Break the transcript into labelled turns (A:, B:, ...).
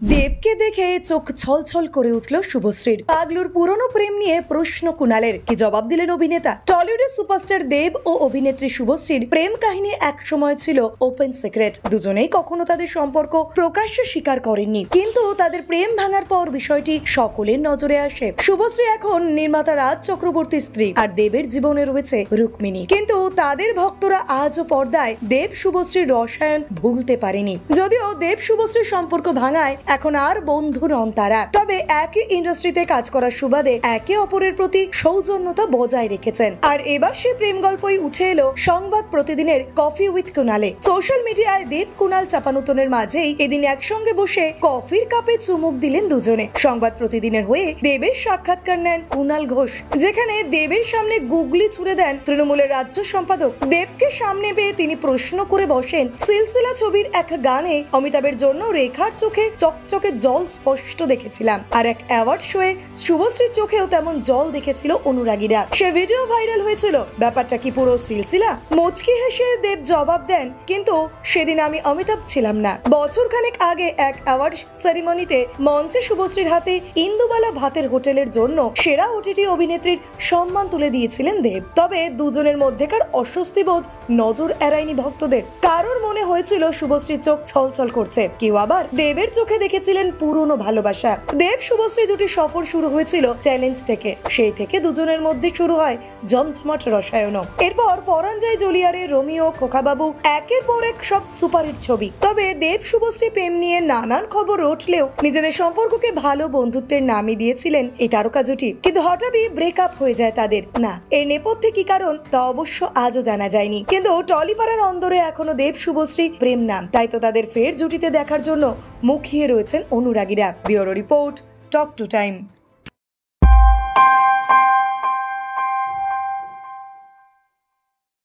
A: দেবকে দেখে চোখ ছলছল করে উঠল শুভশ্রীর। পাগলুর পুরনো প্রেম নিয়ে প্রশ্ন কুণালের, কি জবাব দিলেন অভিনেতা। টলিউডের সুপারস্টার দেব ও অভিনেত্রী শুভশ্রীর প্রেম কাহিনী এক সময় ছিল ওপেন সিক্রেট। দুজনেই কখনো তাদের সম্পর্ক প্রকাশ্যে স্বীকার করেননি, কিন্তু তাদের প্রেম ভাঙার পর বিষয়টি সকলের নজরে আসে। শুভশ্রী এখন নির্মাতা রাজ চক্রবর্তীর স্ত্রী, আর দেবের জীবনে রয়েছে রুক্মিণী। কিন্তু তাদের ভক্তরা আজও পর্দায় দেব শুভশ্রীর রসায়ন ভুলতে পারেনি। যদিও দেব শুভশ্রীর সম্পর্ক ভাঙায় এখন আর বন্ধু নন তারা, তবে একই ইন্ডাস্ট্রিতে কাজ করার সুবাদে একে অপরের প্রতি সৌজন্যতা বজায় রেখেছেন। আর এবার সেই প্রেম গল্পই উঠে এলো সংবাদ প্রতিদিনের কফি উইথ কুণালে। সোশ্যাল মিডিয়ায় দেব কুণাল চাপানুতনের মাঝেই এদিন একসঙ্গে বসে কফির কাপে চুমুক দিলেন দুজনে। সংবাদ প্রতিদিনের হয়ে দেবের সাক্ষাৎকার নেন কুণাল ঘোষ, যেখানে দেবের সামনে গুগলি ছুড়ে দেন তৃণমূলের রাজ্য সম্পাদক। দেবকে সামনে পেয়ে তিনি প্রশ্ন করে বসেন, সিলসিলা ছবির এক গানে অমিতাভের জন্য রেখার চোখে চকচকে জল স্পষ্ট দেখেছিলাম, আর এক অ্যাওয়ার্ড শোয়ে শুভশ্রীর চোখেও তেমন জল দেখেছিল অনুরাগীরা। সে ভিডিও ভাইরাল হয়েছিল। ব্যাপারটা কি পুরো সিলসিলা? মুচকি হেসে দেব জবাব দেন, কিন্তু সেদিন আমি অমিতাভ ছিলাম না। বছর খানেক আগে এক অ্যাওয়ার্ড সেরিমনিতে মঞ্চে শুভশ্রীর হাতে ইন্দুবালা ভাতের হোটেলের জন্য সেরা ওটিটি অভিনেত্রীর সম্মান তুলে দিয়েছিলেন দেব। তবে দুজনের মধ্যেকার অস্বস্তি বোধ নজর এড়ায়নি ভক্তদের। কারোর মনে হয়েছিল শুভশ্রীর চোখ ছলছল করছে, কেউ আবার দেবের চোখে দেখেছিলেন পুরনো ভালোবাসা। দেব শুভশ্রী জুটি সফর শুরু হয়েছিল চ্যালেঞ্জ থেকে, সেই থেকে দুজনের মধ্যে শুরু হয় জমজমাট রসায়ন। এরপর পরাণ যায় জলিয়ারে, রোমিও, খোকাবাবু, একের পর এক সব সুপারহিট ছবি। তবে দেব শুভশ্রী প্রেম নিয়ে নানান খবর উঠলেও নিজেদের সম্পর্ককে ভালো বন্ধুত্বের নামই দিয়েছিলেন এই তারকা জুটি। কিন্তু হঠাৎই ব্রেকআপ হয়ে যায় তাদের। না, এর নেপথ্যে কি কারণ তা অবশ্য আজও জানা যায়নি, কিন্তু টলিপাড়ার অন্দরে এখনো দেব শুভশ্রী প্রেম নাম। তাই তো তাদের ফের জুটিতে দেখার জন্য মুখিয়ে রয়েছেন অনুরাগীরা। Bureau report, talk to time.